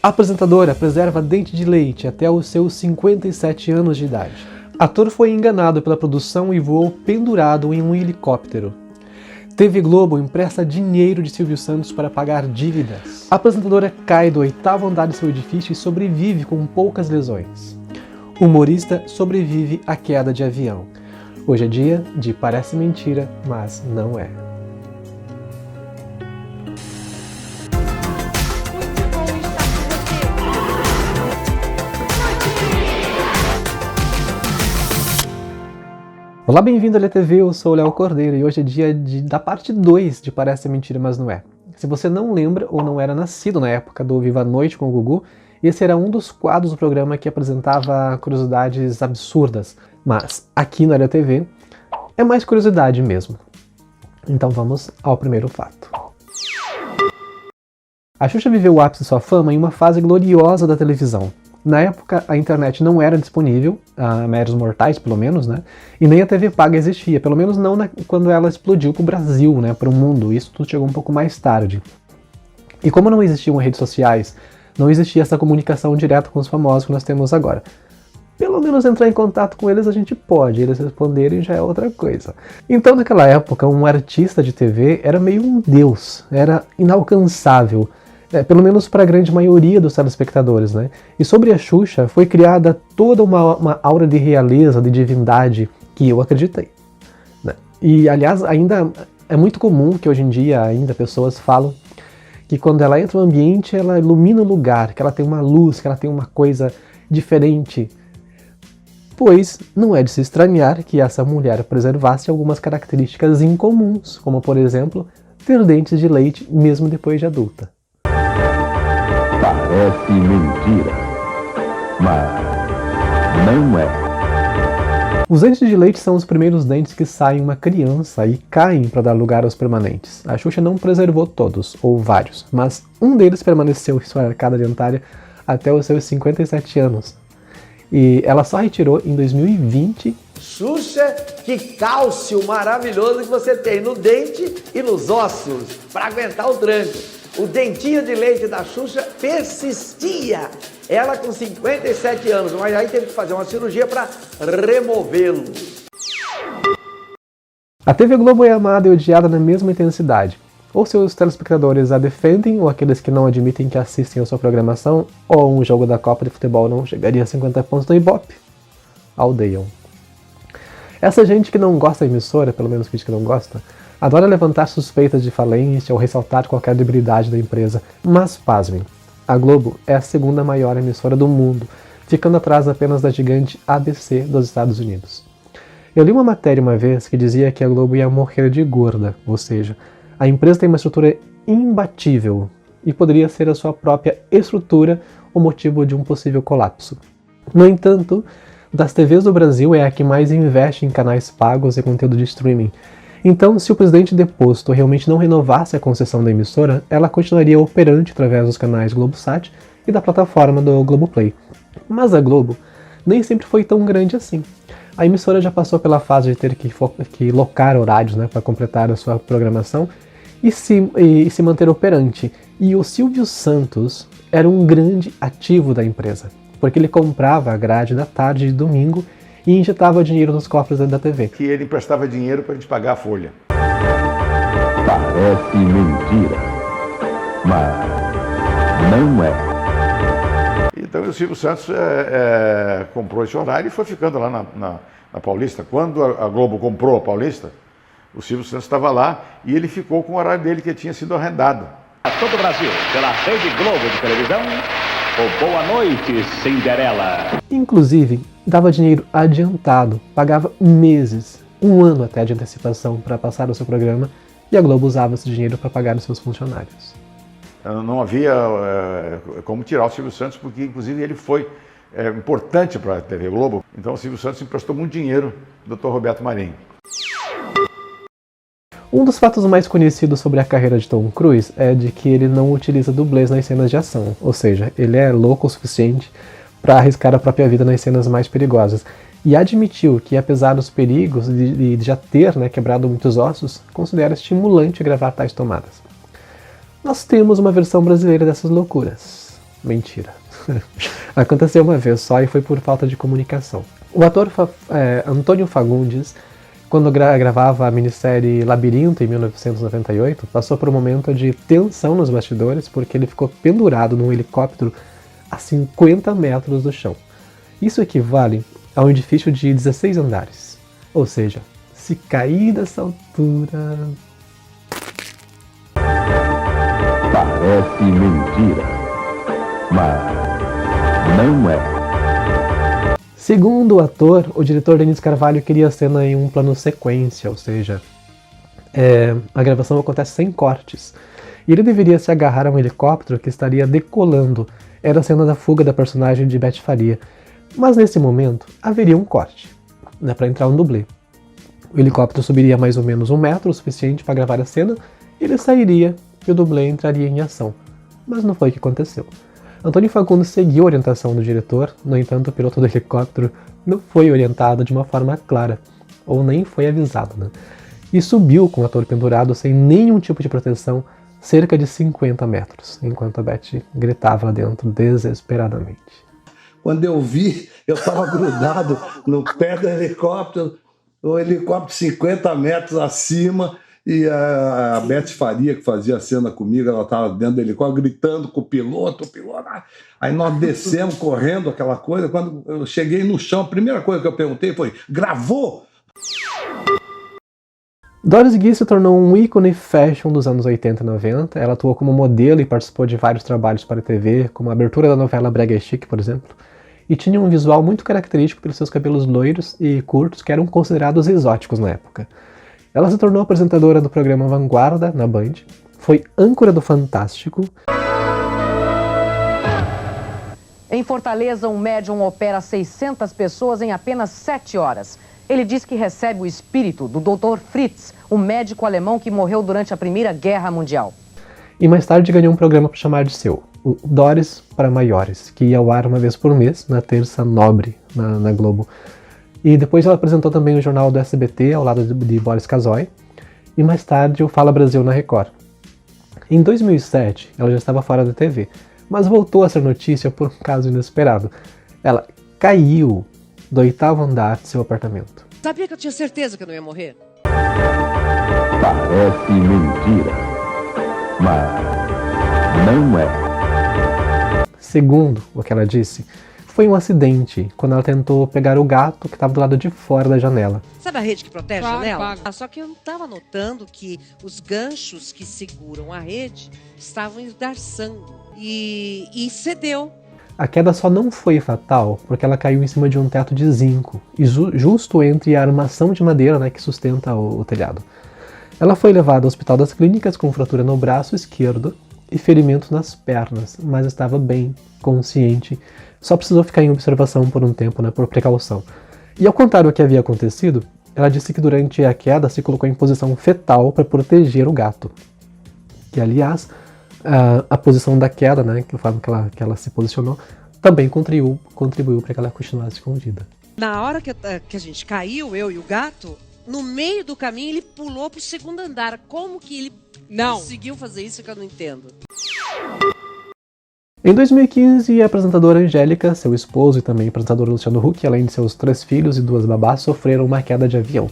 A apresentadora preserva dente de leite até os seus 57 anos de idade. Ator foi enganado pela produção e voou pendurado em um helicóptero. TV Globo empresta dinheiro de Silvio Santos para pagar dívidas. A apresentadora cai do 8º andar de seu edifício e sobrevive com poucas lesões. O humorista sobrevive à queda de avião. Hoje é dia de Parece Mentira, mas não é. Olá, bem-vindo à LTV, eu sou o Léo Cordeiro e hoje é dia da parte 2 de Parece Mentira, mas não é. Se você não lembra ou não era nascido na época do Viva a Noite com o Gugu, esse era um dos quadros do programa que apresentava curiosidades absurdas, mas aqui na LTV é mais curiosidade mesmo. Então vamos ao primeiro fato. A Xuxa viveu o ápice de sua fama em uma fase gloriosa da televisão. Na época, a internet não era disponível, a meros mortais pelo menos, né? E nem a TV paga existia, pelo menos não quando ela explodiu para o Brasil, né? Para o mundo. Isso tudo chegou um pouco mais tarde. E como não existiam redes sociais, não existia essa comunicação direta com os famosos que nós temos agora. Pelo menos entrar em contato com eles a gente pode, eles responderem já é outra coisa. Então naquela época, um artista de TV era meio um deus, era inalcançável. Pelo menos para a grande maioria dos telespectadores, né? E sobre a Xuxa foi criada toda uma aura de realeza, de divindade, que eu acreditei, né? E aliás, ainda é muito comum que hoje em dia ainda pessoas falam que quando ela entra no ambiente, ela ilumina o lugar, que ela tem uma luz, que ela tem uma coisa diferente. Pois não é de se estranhar que essa mulher preservasse algumas características incomuns, como por exemplo, ter dentes de leite mesmo depois de adulta. Parece mentira, mas não é. Os dentes de leite são os primeiros dentes que saem uma criança e caem para dar lugar aos permanentes. A Xuxa não preservou todos, ou vários, mas um deles permaneceu em sua arcada dentária até os seus 57 anos. E ela só retirou em 2020. Xuxa, que cálcio maravilhoso que você tem no dente e nos ossos para aguentar o tranco. O dentinho de leite da Xuxa persistia. Ela com 57 anos, mas aí teve que fazer uma cirurgia para removê-lo. A TV Globo é amada e odiada na mesma intensidade. Ou seus telespectadores a defendem, ou aqueles que não admitem que assistem a sua programação, ou um jogo da Copa de Futebol não chegaria a 50 pontos no Ibope, a odeiam. Essa gente que não gosta da emissora, pelo menos gente que não gosta, adora levantar suspeitas de falência ou ressaltar qualquer debilidade da empresa, mas pasmem, a Globo é a segunda maior emissora do mundo, ficando atrás apenas da gigante ABC dos Estados Unidos. Eu li uma matéria uma vez que dizia que a Globo ia morrer de gorda, ou seja, a empresa tem uma estrutura imbatível e poderia ser a sua própria estrutura o motivo de um possível colapso. No entanto, das TVs do Brasil é a que mais investe em canais pagos e conteúdo de streaming. Então, se o presidente deposto realmente não renovasse a concessão da emissora, ela continuaria operante através dos canais Globosat e da plataforma do Globoplay. Mas a Globo nem sempre foi tão grande assim. A emissora já passou pela fase de ter que locar horários, né, para completar a sua programação e se manter operante. E o Silvio Santos era um grande ativo da empresa, porque ele comprava a grade da tarde de domingo e injetava dinheiro nos cofres da TV. Que ele emprestava dinheiro para a gente pagar a folha. Parece mentira, mas não é. Então o Silvio Santos comprou esse horário e foi ficando lá na Paulista. Quando a Globo comprou a Paulista, o Silvio Santos estava lá e ele ficou com o horário dele que tinha sido arrendado. A todo o Brasil, pela Rede Globo de televisão, o Boa Noite, Cinderela. Inclusive, dava dinheiro adiantado, pagava meses, um ano até de antecipação para passar o seu programa, e a Globo usava esse dinheiro para pagar os seus funcionários. Não havia como tirar o Silvio Santos, porque inclusive ele foi importante para a TV Globo. Então o Silvio Santos emprestou muito dinheiro do Dr. Roberto Marinho. Um dos fatos mais conhecidos sobre a carreira de Tom Cruise é de que ele não utiliza dublês nas cenas de ação, ou seja, ele é louco o suficiente para arriscar a própria vida nas cenas mais perigosas. E admitiu que, apesar dos perigos de já ter quebrado muitos ossos, considera estimulante gravar tais tomadas. Nós temos uma versão brasileira dessas loucuras. Mentira. Aconteceu uma vez só e foi por falta de comunicação. O ator Antônio Fagundes, quando gravava a minissérie Labirinto em 1998, passou por um momento de tensão nos bastidores porque ele ficou pendurado num helicóptero a 50 metros do chão. Isso equivale a um edifício de 16 andares. Ou seja, se cair dessa altura... Parece mentira, mas não é. Segundo o ator, o diretor Denis Carvalho queria a cena em um plano sequência, ou seja, a gravação acontece sem cortes. E ele deveria se agarrar a um helicóptero que estaria decolando. Era a cena da fuga da personagem de Beth Faria. Mas nesse momento, haveria um corte, né, para entrar um dublê. O helicóptero subiria mais ou menos 1 metro, o suficiente para gravar a cena, ele sairia e o dublê entraria em ação. Mas não foi o que aconteceu. Antônio Fagundes seguiu a orientação do diretor, no entanto o piloto do helicóptero não foi orientado de uma forma clara, ou nem foi avisado, né? E subiu com o ator pendurado sem nenhum tipo de proteção, cerca de 50 metros, enquanto a Beth gritava lá dentro desesperadamente. Quando eu vi, eu estava grudado no pé do helicóptero, o helicóptero 50 metros acima, e a Beth Faria, que fazia a cena comigo, ela estava dentro do helicóptero, gritando com o piloto. Aí nós descemos correndo, aquela coisa. Quando eu cheguei no chão, a primeira coisa que eu perguntei foi: gravou? Doris Guy se tornou um ícone fashion dos anos 80 e 90. Ela atuou como modelo e participou de vários trabalhos para a TV, como a abertura da novela Brega Chic, por exemplo. E tinha um visual muito característico pelos seus cabelos loiros e curtos, que eram considerados exóticos na época. Ela se tornou apresentadora do programa Vanguarda, na Band, foi âncora do Fantástico. Em Fortaleza, um médium opera 600 pessoas em apenas 7 horas. Ele diz que recebe o espírito do Dr. Fritz, um médico alemão que morreu durante a Primeira Guerra Mundial. E mais tarde ganhou um programa para chamar de seu, o Doris para Maiores, que ia ao ar uma vez por mês, na terça nobre, na Globo. E depois ela apresentou também o jornal do SBT, ao lado de Boris Casoy, e mais tarde o Fala Brasil na Record. Em 2007, ela já estava fora da TV, mas voltou a ser notícia por um caso inesperado. Ela caiu do 8º andar de seu apartamento. Sabia que eu tinha certeza que eu não ia morrer? Parece mentira, mas não é. Segundo o que ela disse, foi um acidente, quando ela tentou pegar o gato que estava do lado de fora da janela. Sabe a rede que protege a janela? Claro. Só que eu não estava notando que os ganchos que seguram a rede estavam esgarçando e cedeu. A queda só não foi fatal porque ela caiu em cima de um teto de zinco, e justo entre a armação de madeira, né, que sustenta o telhado. Ela foi levada ao Hospital das Clínicas com fratura no braço esquerdo e ferimento nas pernas, mas estava bem, consciente. Só precisou ficar em observação por um tempo, né, por precaução. E ao contar o que havia acontecido, ela disse que durante a queda se colocou em posição fetal para proteger o gato. Que, aliás, a posição da queda, né, que a forma que ela se posicionou, também contribuiu para que ela continuasse escondida. Na hora que a gente caiu, eu e o gato, no meio do caminho ele pulou pro 2º andar. Como que ele conseguiu fazer isso que eu não entendo? Em 2015, a apresentadora Angélica, seu esposo e também o apresentador Luciano Huck, além de seus 3 filhos e 2 babás, sofreram uma queda de avião.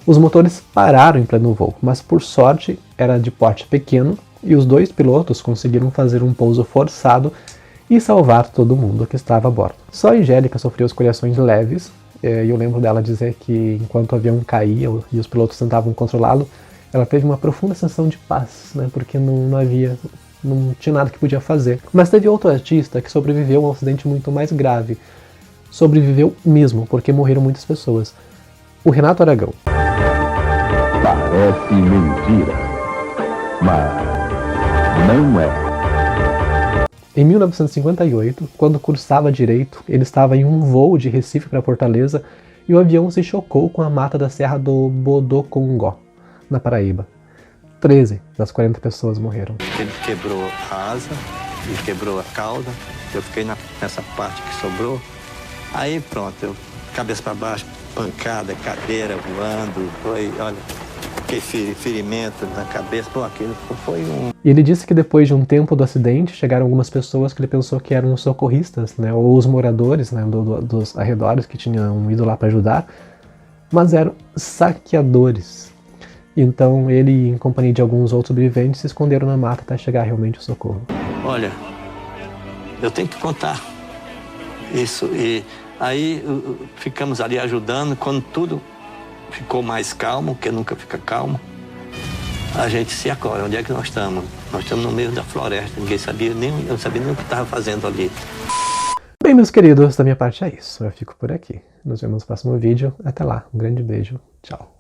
Os motores pararam em pleno voo, mas por sorte era de porte pequeno e os 2 pilotos conseguiram fazer um pouso forçado e salvar todo mundo que estava a bordo. Só a Angélica sofreu escoriações leves, e eu lembro dela dizer que enquanto o avião caía e os pilotos tentavam controlá-lo, ela teve uma profunda sensação de paz, né, porque não tinha nada que podia fazer. Mas teve outro artista que sobreviveu a um acidente muito mais grave. Sobreviveu mesmo, porque morreram muitas pessoas. O Renato Aragão. Parece mentira, mas não é. Em 1958, quando cursava Direito, ele estava em um voo de Recife para Fortaleza e o avião se chocou com a mata da Serra do Bodocongó, na Paraíba. 13 das 40 pessoas morreram. Ele quebrou a asa e quebrou a cauda. Eu fiquei nessa parte que sobrou. Aí pronto, eu cabeça para baixo, pancada, cadeira voando. Foi, olha, Fiquei ferimento na cabeça, pô, aquilo foi um... E ele disse que depois de um tempo do acidente, chegaram algumas pessoas que ele pensou que eram socorristas, né, ou os moradores, né, dos arredores que tinham ido lá para ajudar, mas eram saqueadores. Então ele, em companhia de alguns outros sobreviventes, se esconderam na mata até chegar realmente o socorro. Olha, eu tenho que contar isso. E aí ficamos ali ajudando. Quando tudo ficou mais calmo, porque nunca fica calmo, a gente se acorda. Onde é que nós estamos? Nós estamos no meio da floresta. Ninguém sabia, eu não sabia nem o que estava fazendo ali. Bem, meus queridos, da minha parte é isso. Eu fico por aqui. Nos vemos no próximo vídeo. Até lá. Um grande beijo. Tchau.